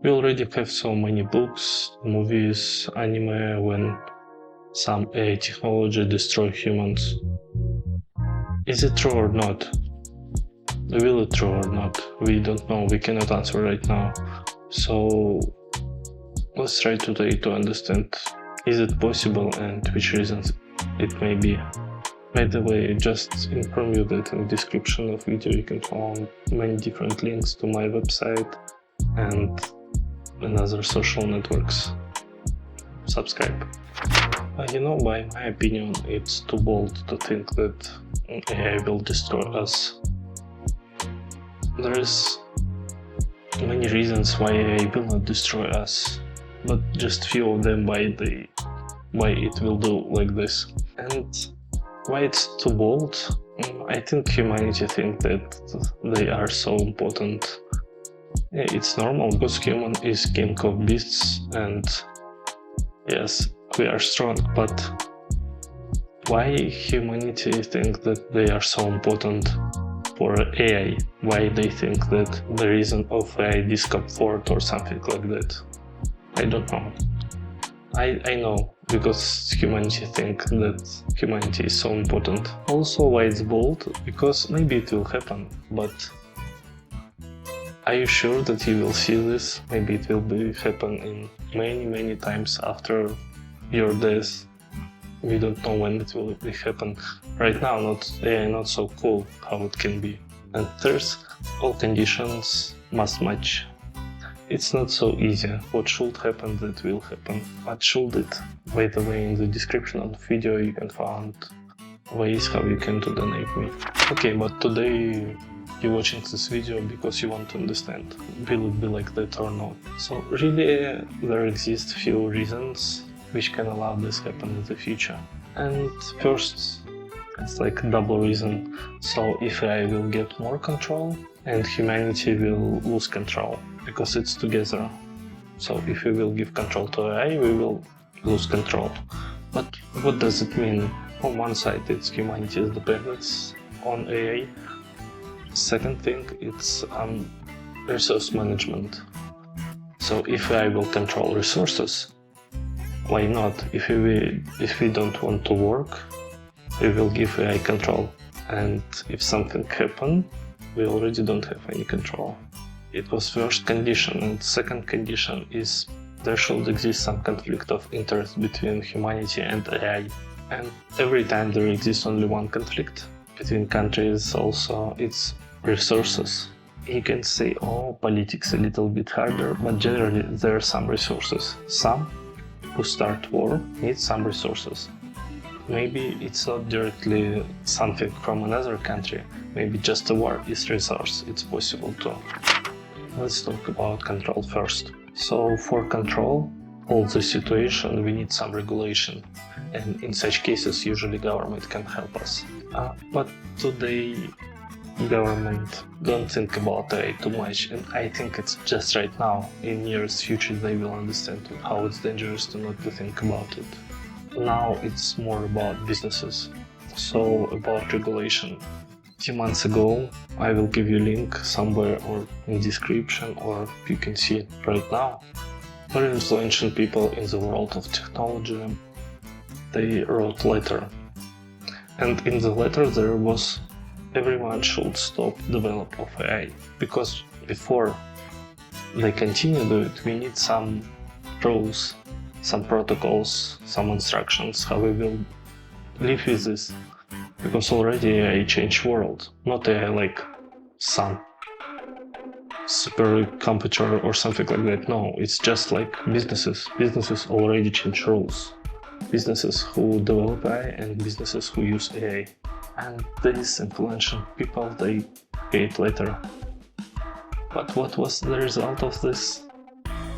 We already have so many books, movies, anime when some AI technology destroy humans. Is it true or not? Will it true or not? We don't know, we cannot answer right now. So let's try today to understand, is it possible and which reasons it may be. By the way, just inform you that in the description of video you can find many different links to my website and other social networks. Subscribe. You know, by my opinion, it's too bold to think that AI will destroy us. There is many reasons why AI will not destroy us, but just few of them why it will do like this. And why it's too bold? I think humanity think that they are so important. Yeah, it's normal because human is king of beasts, and yes, we are strong, but why humanity think that they are so important for AI? Why they think that the reason of AI discomfort or something like that? I don't know. I know, because humanity think that humanity is so important. Also, why it's bold? Because maybe it will happen, but are you sure that you will see this? Maybe it will happen in many times after your death. We don't know when it will happen. Right now, AI not so cool how it can be. And third, all conditions must match. It's not so easy. What should happen, that will happen. What should it? By the way, in the description of the video you can find ways how you can donate me. Okay, but today you're watching this video because you want to understand, will it be like that or not. So really there exist few reasons which can allow this happen in the future. And first, it's like a double reason. So if AI will get more control and humanity will lose control, because it's together. So if we will give control to AI, we will lose control. But what does it mean? On one side, it's humanity's dependence on AI. Second thing, it's resource management. So if AI will control resources, why not? If we don't want to work, we will give AI control. And if something happen, we already don't have any control. It was first condition, and second condition is there should exist some conflict of interest between humanity and AI. And every time there exists only one conflict between countries, also it's resources. You can say, oh, politics a little bit harder, but generally there are some resources. Some who start war need some resources. Maybe it's not directly something from another country, maybe just a war is resource, it's possible too. Let's talk about control first. So for control all the situation we need some regulation, and in such cases usually government can help us. But today government don't think about AI too much, and I think it's just right now. In years future they will understand how it's dangerous to not to think about it. Now it's more about businesses. So about regulation. A few months ago, I will give you a link somewhere or in description, or you can see it right now. Very influential people in the world of technology, they wrote letter. And in the letter there was everyone should stop develop of AI, because before they continue to do it, we need some rules, some protocols, some instructions how we will live with this. Because already AI changed world, not AI like some supercomputer or something like that. No, it's just like businesses. Businesses already change rules. Businesses who develop AI and businesses who use AI. And these influential people, they create later. But what was the result of this?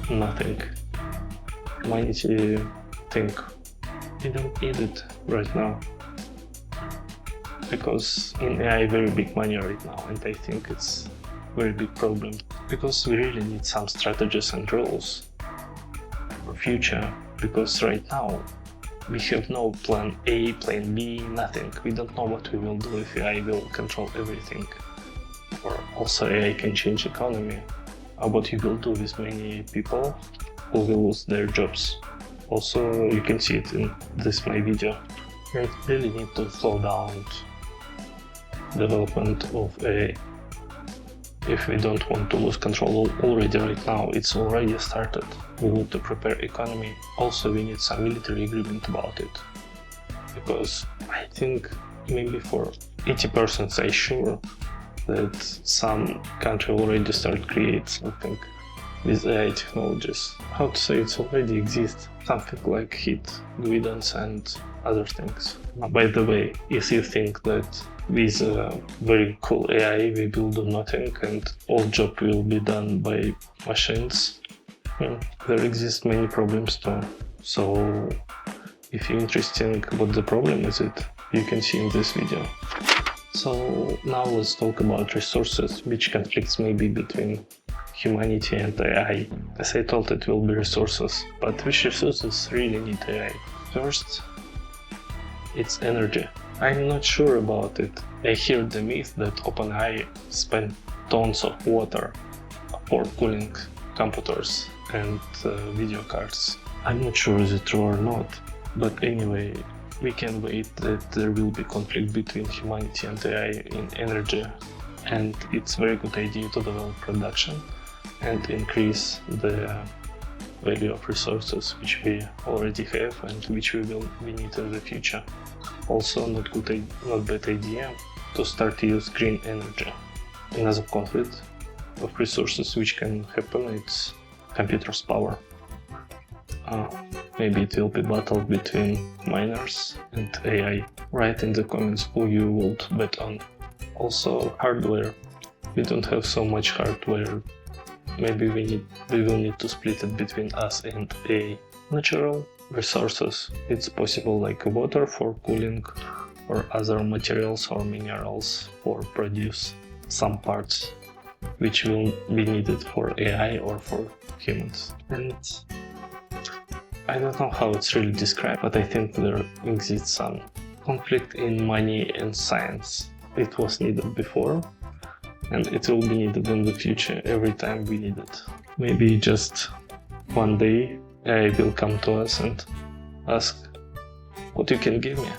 Nothing. Humanity think we don't need it right now. Because in AI very big money right now, and I think it's very big problem. Because we really need some strategies and rules for future. Because right now we have no plan A, plan B, nothing. We don't know what we will do if AI will control everything. Or also AI can change economy. what you will do with many people who will lose their jobs. Also, you can see it in this my video. We really need to slow down development of AI if we don't want to lose control already right now. It's already started. We need to prepare economy. Also, we need some military agreement about it. Because I think maybe for 80% I'm sure that some country already start create something with AI technologies. How to say, it already exists. Something like heat, guidance and other things. By the way, if you think that with very cool AI we will do nothing and all job will be done by machines, there exist many problems too. So if you're interested what the problem is, you can see in this video. So now let's talk about resources, which conflicts may be between humanity and AI. As I told, it will be resources, but which resources really need AI? First, it's energy. I'm not sure about it. I hear the myth that OpenAI spent tons of water for cooling computers and video cards. I'm not sure is it true or not, but anyway, we can wait that there will be conflict between humanity and AI in energy, and it's a very good idea to develop production and increase the value of resources which we already have and which we need in the future. Also, not bad idea to start to use green energy. Another conflict of resources which can happen, it's computers' power. Maybe it will be battle between miners and AI. Write in the comments who you would bet on. Also, hardware. We don't have so much hardware. Maybe we will need to split it between us and AI. Natural resources. It's possible like water for cooling or other materials or minerals for produce some parts which will be needed for AI or for humans. And I don't know how it's really described, but I think there exists some conflict in money and science. It was needed before, and it will be needed in the future every time we need it. Maybe just one day AI will come to us and ask what you can give me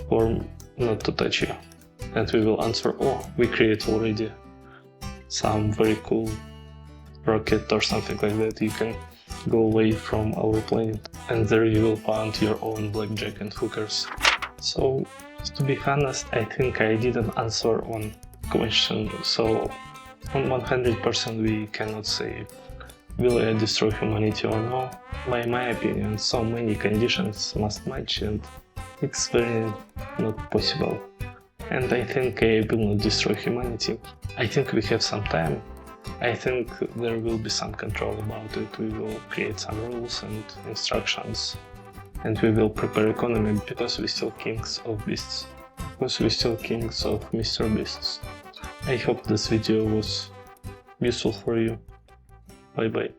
or not to touch you. And we will answer, oh, we create already some very cool rocket or something like that. You can go away from our planet and there you will find your own blackjack and hookers. So to be honest, I think I didn't answer on question. So on 100% we cannot say will AI destroy humanity or no. By my opinion, so many conditions must match and it's very not possible. And I think AI will not destroy humanity. I think we have some time. I think there will be some control about it. We will create some rules and instructions and we will prepare economy because we're still kings of beasts. Because we're still kings of Mr. Beasts. I hope this video was useful for you. Bye bye.